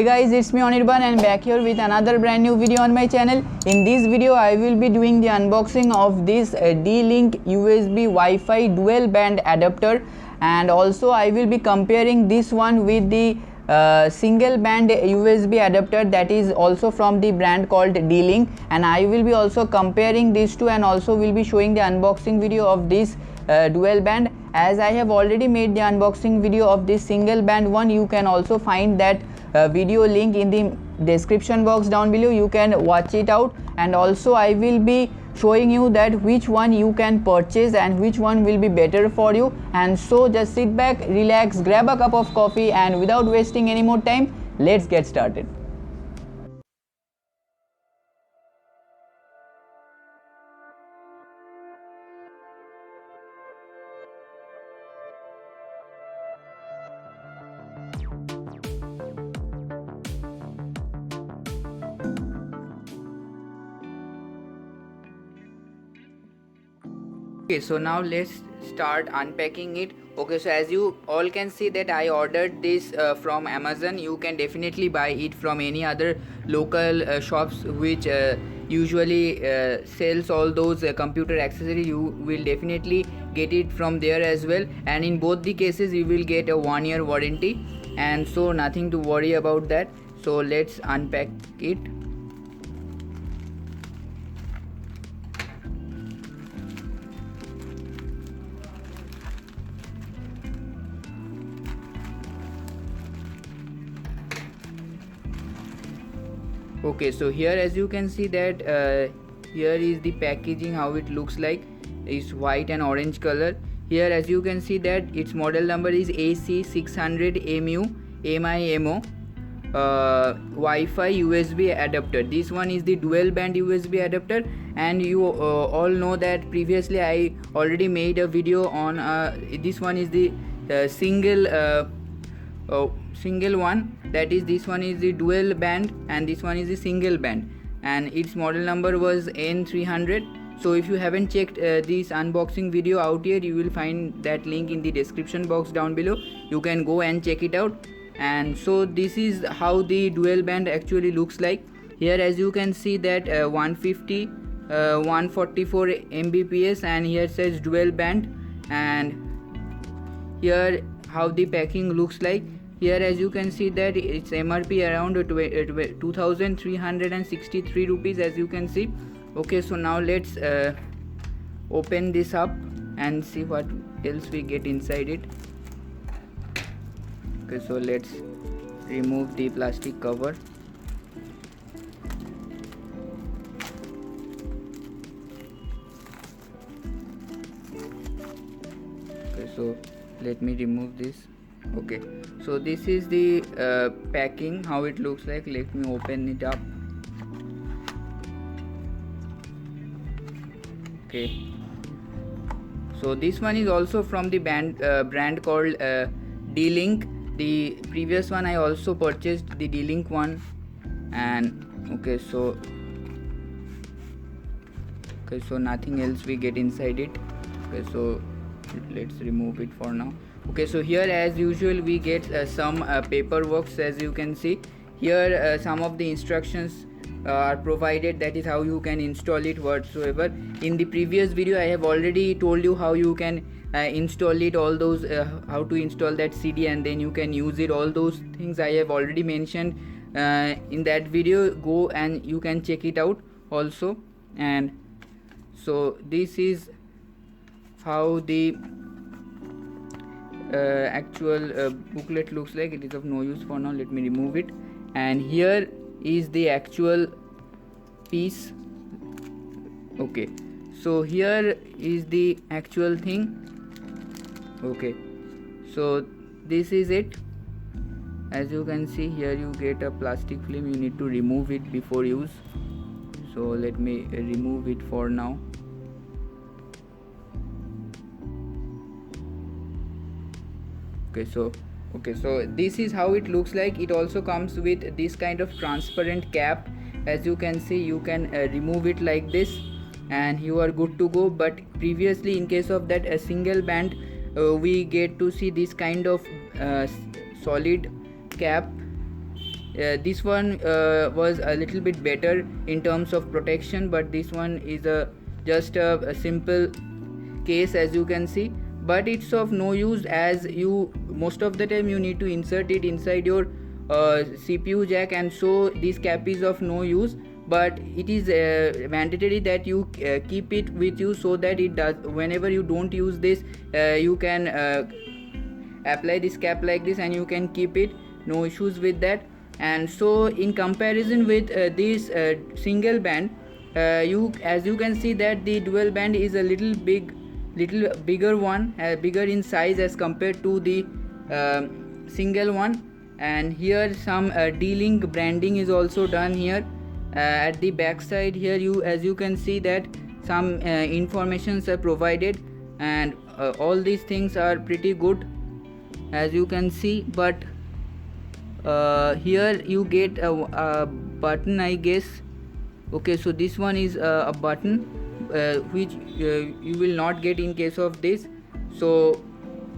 Hey guys, it's me Anirban and back here with another brand new video on my channel. In this video I will be doing the unboxing of this D-Link USB Wi-Fi dual band adapter, and also I will be comparing this one with the single band USB adapter that is also from the brand called D-Link, and I will be also comparing these two and also will be showing the unboxing video of this dual band. As I have already made the unboxing video of this single band one, you can also find that video link in the description box down below. You can watch it out, and also I will be showing you that which one you can purchase and which one will be better for you. And so just sit back, relax, grab a cup of coffee, and without wasting any more time, let's get started. Okay, so now let's start unpacking it. Okay, so as you all can see that I ordered this from Amazon. You can definitely buy it from any other local shops which usually sells all those computer accessories. You will definitely get it from there as well, and in both the cases you will get a 1-year warranty, and so nothing to worry about that. So let's unpack it. Okay, so here as you can see that here is the packaging, how it looks like. It's white and orange color. Here as you can see that its model number is AC600MU MIMO Wi-Fi USB adapter. This one is the dual band USB adapter, and you all know that previously I already made a video on this one is the single one, that is this one is the dual band and this one is the single band, and its model number was N300. so if you haven't checked this unboxing video out yet, you will find that link in the description box down below. You can go and check it out. And so this is how the dual band actually looks like. Here as you can see that 150 144 Mbps, and here says dual band, and here how the packing looks like. Here as you can see that its MRP around 2363 rupees, as you can see. Okay, so now let's open this up and see what else we get inside it. Okay, so let's remove the plastic cover. Okay, so let me remove this. Okay, so this is the packing, how it looks like. Let me open it up. Okay, so this one is also from the brand called D-Link. The previous one I also purchased the D-Link one, and okay, so nothing else we get inside it. Okay, so let's remove it for now. Okay, so here as usual we get some paperwork. As you can see here, some of the instructions are provided, that is how you can install it whatsoever. In the previous video I have already told you how you can install it, all those how to install that CD and then you can use it. All those things I have already mentioned in that video. Go and you can check it out also. And so this is how the actual booklet looks like. It is of no use for now. Let me remove it. And here is the actual piece. Okay, so here is the actual thing. Okay, so this is it. As you can see here, you get a plastic film. You need to remove it before use. So let me remove it for now. Okay, so this is how it looks like. It also comes with this kind of transparent cap. As you can see, you can remove it like this and you are good to go. But previously, in case of that a single band, we get to see this kind of solid cap This one was a little bit better in terms of protection, but this one is just a simple case, as you can see, but it's of no use, as you most of the time you need to insert it inside your CPU jack, and so this cap is of no use. But it is mandatory that you keep it with you, so that it does, whenever you don't use this, you can apply this cap like this and you can keep it, no issues with that. And so in comparison with this single band, as you can see that the dual band is a little bigger one, bigger in size as compared to the single one. And here some D-Link branding is also done here. At the back side here, as you can see that some informations are provided, and all these things are pretty good, as you can see. But here you get a button, I guess. Okay, so this one is a button which you will not get in case of this. So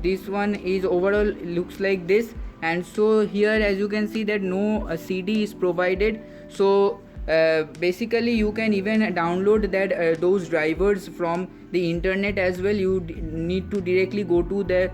this one is overall looks like this. And so here, as you can see that no CD is provided. So basically you can even download that those drivers from the internet as well. You need to directly go to the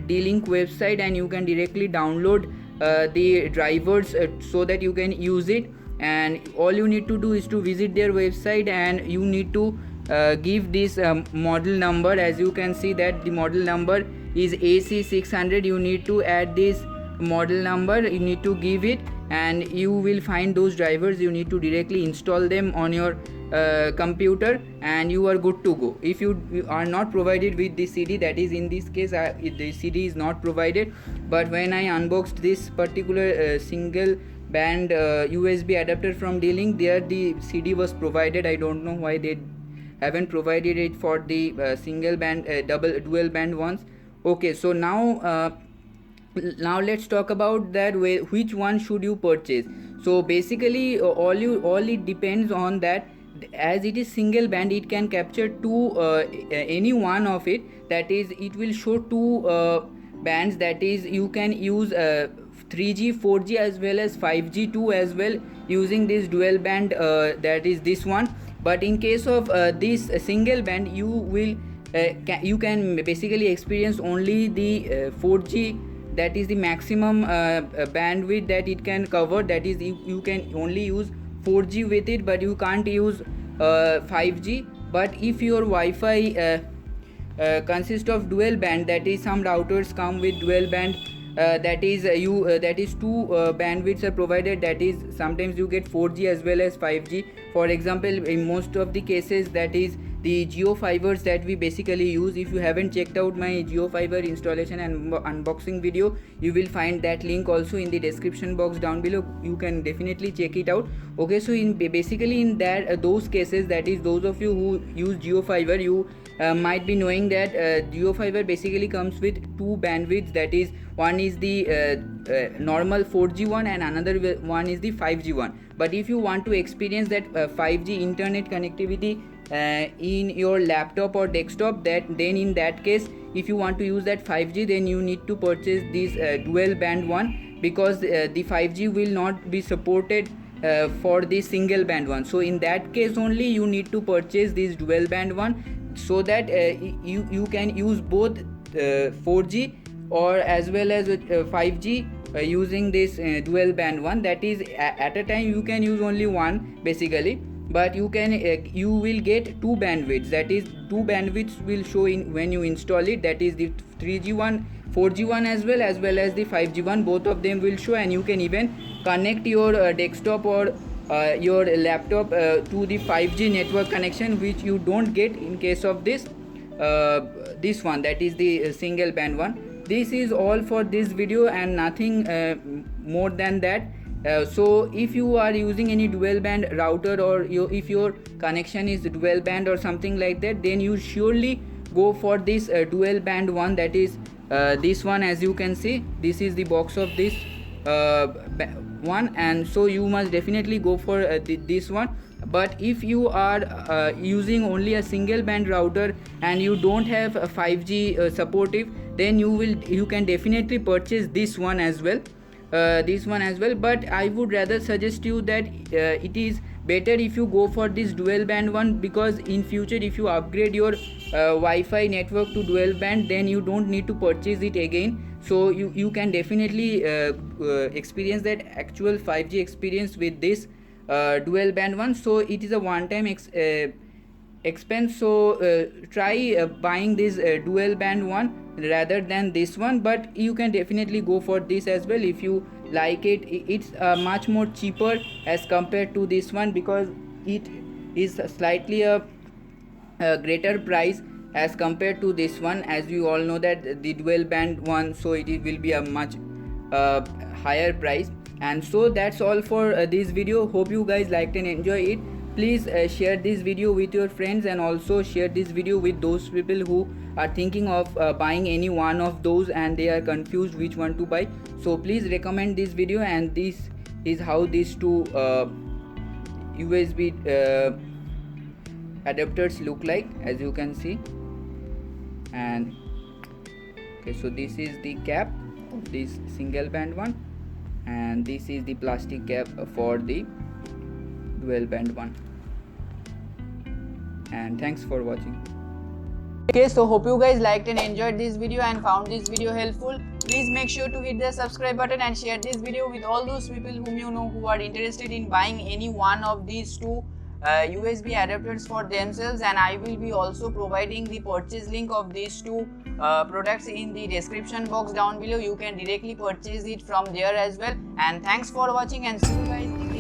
D-Link website and you can directly download the drivers so that you can use it. And all you need to do is to visit their website, and you need to give this model number. As you can see that the model number is AC600. You need to add this model number, you need to give it, and you will find those drivers. You need to directly install them on your computer and you are good to go. If you are not provided with the CD, that is in this case the CD is not provided, but when I unboxed this particular single band USB adapter from D-Link, there the CD was provided. I don't know why they haven't provided it for the single band dual band ones. Okay, so now let's talk about that which one should you purchase. So basically all it depends on that. As it is single band, it can capture any one of it, that is it will show two bands, that is you can use 3G 4G as well as 5G too as well using this dual band, that is this one. But in case of this single band, you can basically experience only the 4G, that is the maximum bandwidth that it can cover, that is you can only use 4G with it, but you can't use 5G. But if your Wi-Fi consists of dual band, that is some routers come with dual band, that is two bandwidths are provided, that is sometimes you get 4G as well as 5G. For example, in most of the cases, that is the JioFibers that we basically use. If you haven't checked out my JioFiber installation and unboxing video, you will find that link also in the description box down below. You can definitely check it out. Okay, so basically in that those cases, that is those of you who use JioFiber, you might be knowing that JioFiber basically comes with two bandwidths, that is one is the normal 4G one and another one is the 5G one. But if you want to experience that 5G internet connectivity in your laptop or desktop, then in that case, if you want to use that 5G, then you need to purchase this dual band one, because the 5G will not be supported for the single band one. So in that case only you need to purchase this dual band one, so that you can use both 4G or as well as 5G using this dual band one. That is at a time you can use only one basically, but you will get two bandwidths, that is two bandwidths will show in when you install it, that is the 3G one, 4G one as well as the 5G one. Both of them will show, and you can even connect your desktop or your laptop to the 5G network connection, which you don't get in case of this one, that is the single band one. This is all for this video and nothing more than that. So if you are using any dual band router, or if your connection is dual band or something like that, then you surely go for this dual band one, that is this one. As you can see, this is the box of this one, and so you must definitely go for this one. But if you are using only a single band router and you don't have a 5G supportive, then you can definitely purchase this one as well. this one as well, but I would rather suggest you that it is better if you go for this dual band one, because in future if you upgrade your Wi-Fi network to dual band, then you don't need to purchase it again. So you can definitely experience that actual 5G experience with this dual band one. So it is a one time expense. So try buying this dual band one rather than this one, but you can definitely go for this as well if you like it. It's much more cheaper as compared to this one, because it is slightly a greater price as compared to this one. As you all know that the dual band one, so it will be a much higher price. And so that's all for this video. Hope you guys liked and enjoy it. Please share this video with your friends, and also share this video with those people who are thinking of buying any one of those and they are confused which one to buy. So please recommend this video, and this is how these two USB adapters look like, as you can see. And okay, so this is the cap of this single band one, and this is the plastic cap for the dual band one. And thanks for watching. Okay, so hope you guys liked and enjoyed this video and found this video helpful. Please make sure to hit the subscribe button and share this video with all those people whom you know who are interested in buying any one of these two USB adapters for themselves. And I will be also providing the purchase link of these two products in the description box down below. You can directly purchase it from there as well. And thanks for watching, and see you guys.